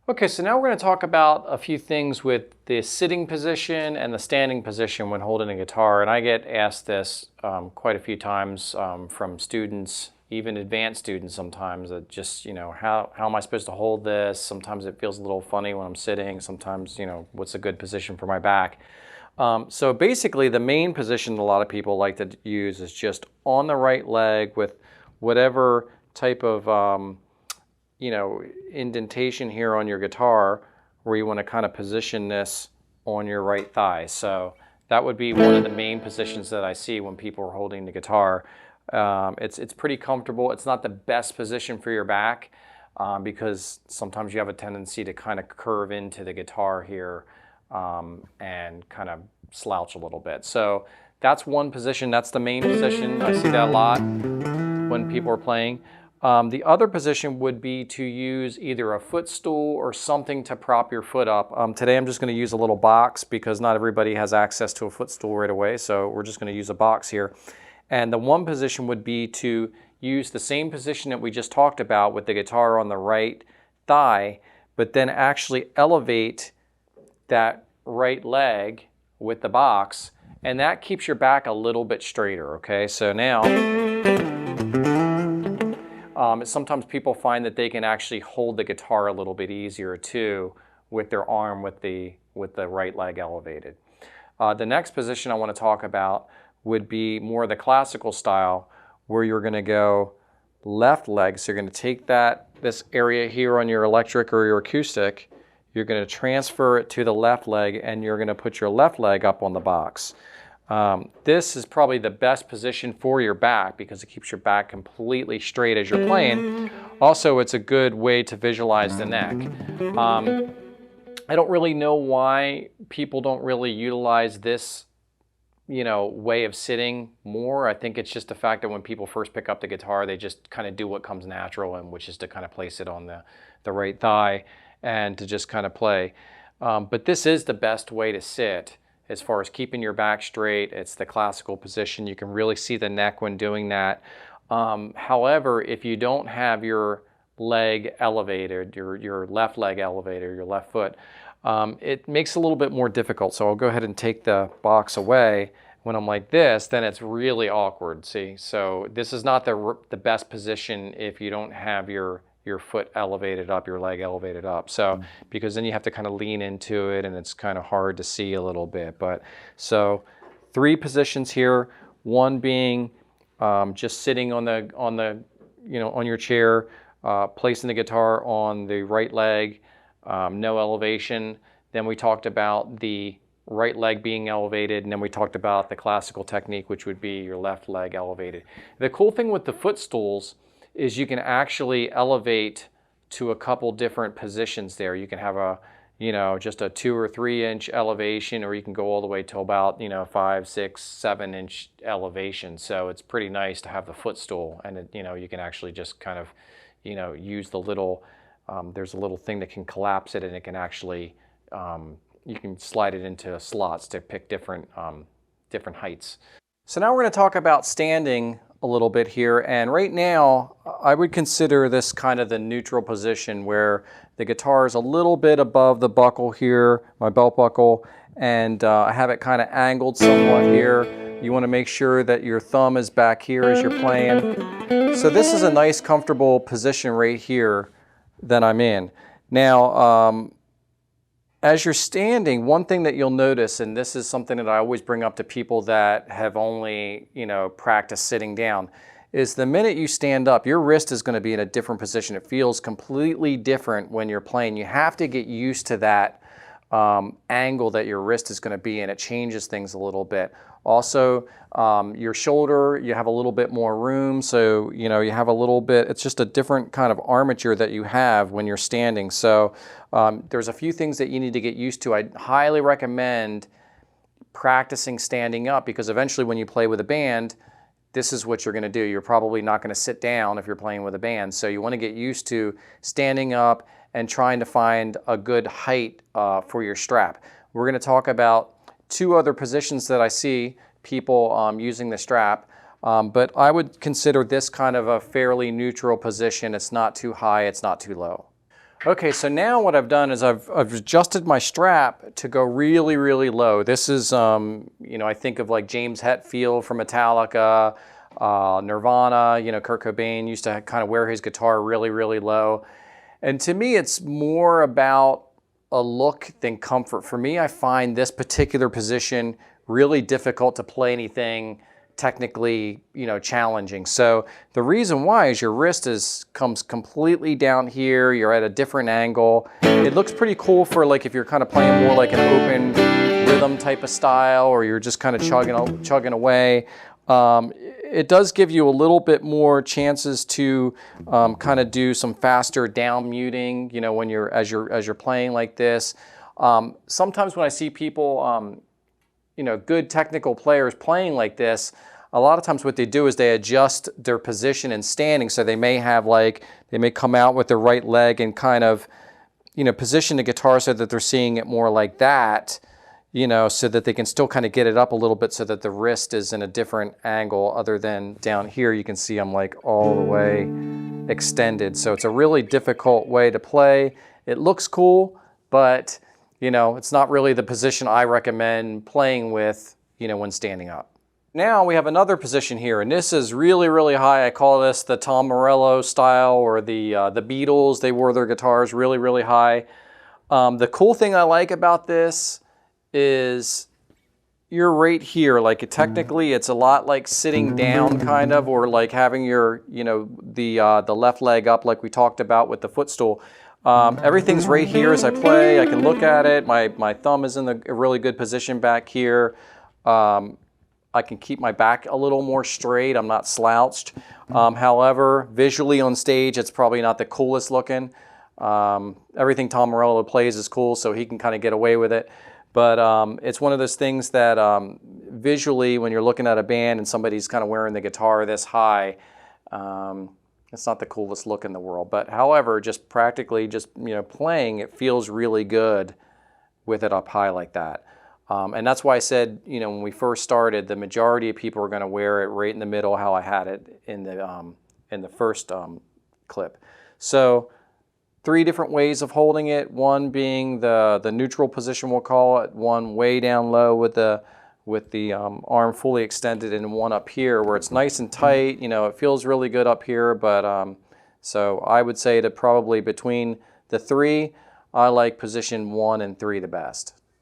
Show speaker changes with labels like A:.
A: Okay, so now we're going to talk about a few things with the sitting position and the standing position when holding a guitar. And I get asked this quite a few times from students, even advanced students sometimes, that just, how am I supposed to hold this? Sometimes it feels a little funny when I'm sitting. Sometimes, what's a good position for my back? So basically the main position a lot of people like to use is just on the right leg with whatever type of indentation here on your guitar where you want to kind of position this on your right thigh. So that would be one of the main positions that I see when people are holding the guitar. It's pretty comfortable. It's not the best position for your back because sometimes you have a tendency to kind of curve into the guitar here and kind of slouch a little bit. So that's one position. That's the main position. I see that a lot when people are playing. The other position would be to use either a footstool or something to prop your foot up. Today I'm just going to use a little box because not everybody has access to a footstool right away, so we're just going to use a box here. And the one position would be to use the same position that we just talked about with the guitar on the right thigh, but then actually elevate that right leg with the box, and that keeps your back a little bit straighter, okay? So now, sometimes people find that they can actually hold the guitar a little bit easier too with their arm with the right leg elevated. The next position I want to talk about would be more the classical style where you're going to go left leg. So you're going to take this area here on your electric or your acoustic, you're going to transfer it to the left leg and you're going to put your left leg up on the box. This is probably the best position for your back because it keeps your back completely straight as you're playing. Also, it's a good way to visualize the neck. I don't really know why people don't really utilize this, way of sitting more. I think it's just the fact that when people first pick up the guitar, they just kind of do what comes natural, and which is to kind of place it on the right thigh and to just kind of play. But this is the best way to sit. As far as keeping your back straight, it's the classical position. You can really see the neck when doing that. However, if you don't have your leg elevated, your left leg elevated, your left foot, it makes it a little bit more difficult. So I'll go ahead and take the box away. When I'm like this, then it's really awkward, see? So this is not the best position if you don't have your foot elevated up, your leg elevated up. So, because then you have to kind of lean into it and it's kind of hard to see a little bit. But so 3 positions here, one being just sitting on your chair, placing the guitar on the right leg, no elevation. Then we talked about the right leg being elevated, and then we talked about the classical technique, which would be your left leg elevated. The cool thing with the footstools is you can actually elevate to a couple different positions there. You can have just a 2 or 3 inch elevation, or you can go all the way to about, 5, 6, 7 inch elevation. So it's pretty nice to have the footstool, and you can actually just kind of, use the little, there's a little thing that can collapse it, and it can actually, you can slide it into slots to pick different heights. So now we're going to talk about standing a little bit here, and right now I would consider this kind of the neutral position where the guitar is a little bit above the buckle here, my belt buckle, and I have it kind of angled somewhat here. You want to make sure that your thumb is back here as you're playing. So this is a nice comfortable position right here that I'm in. Now as you're standing, one thing that you'll notice, and this is something that I always bring up to people that have only, practiced sitting down, is the minute you stand up, your wrist is going to be in a different position. It feels completely different when you're playing. You have to get used to that angle that your wrist is going to be in. It changes things a little bit. Also, your shoulder, you have a little bit more room, so you have a little bit, it's just a different kind of armature that you have when you're standing. So there's a few things that you need to get used to. I highly recommend practicing standing up, because eventually when you play with a band, this is what you're going to do. You're probably not going to sit down if you're playing with a band. So you want to get used to standing up and trying to find a good height for your strap. We're going to talk about 2 other positions that I see people using the strap, but I would consider this kind of a fairly neutral position. It's not too high, it's not too low. Okay, so now what I've done is I've adjusted my strap to go really, really low. This is, you know, I think of like James Hetfield from Metallica, Nirvana, you know, Kurt Cobain used to kind of wear his guitar really, really low. And to me, it's more about a look than comfort. For me, I find this particular position really difficult to play anything technically, you know, challenging. So the reason why is your wrist comes completely down here. You're at a different angle. It looks pretty cool for like if you're kind of playing more like an open rhythm type of style, or you're just kind of chugging away. It does give you a little bit more chances to kind of do some faster down muting, you know, when as you're playing like this. Sometimes when I see people, you know, good technical players playing like this, a lot of times what they do is they adjust their position and standing. So they may have like, they may come out with their right leg and kind of, you know, position the guitar so that they're seeing it more like that, you know, so that they can still kind of get it up a little bit so that the wrist is in a different angle other than down here. You can see I'm like all the way extended. So it's a really difficult way to play. It looks cool, but you know, it's not really the position I recommend playing with, you know, when standing up. Now we have another position here, and this is really, really high. I call this the Tom Morello style, or the Beatles. They wore their guitars really, really high. The cool thing I like about this is you're right here. Like technically, it's a lot like sitting down, kind of, or like having your, you know, the left leg up, like we talked about with the footstool. Everything's right here as I play. I can look at it. My thumb is in a really good position back here. I can keep my back a little more straight. I'm not slouched. However, visually on stage, it's probably not the coolest looking. Everything Tom Morello plays is cool, so he can kind of get away with it. But it's one of those things that visually, when you're looking at a band and somebody's kind of wearing the guitar this high, it's not the coolest look in the world. But however, just practically, just, you know, playing, it feels really good with it up high like that. And that's why I said, you know, when we first started, the majority of people are going to wear it right in the middle, how I had it in the first clip. So 3 different ways of holding it. One being the neutral position, we'll call it. One way down low with the arm fully extended, and one up here where it's nice and tight. You know, it feels really good up here, but so I would say that probably between the 3, I like position 1 and 3 the best.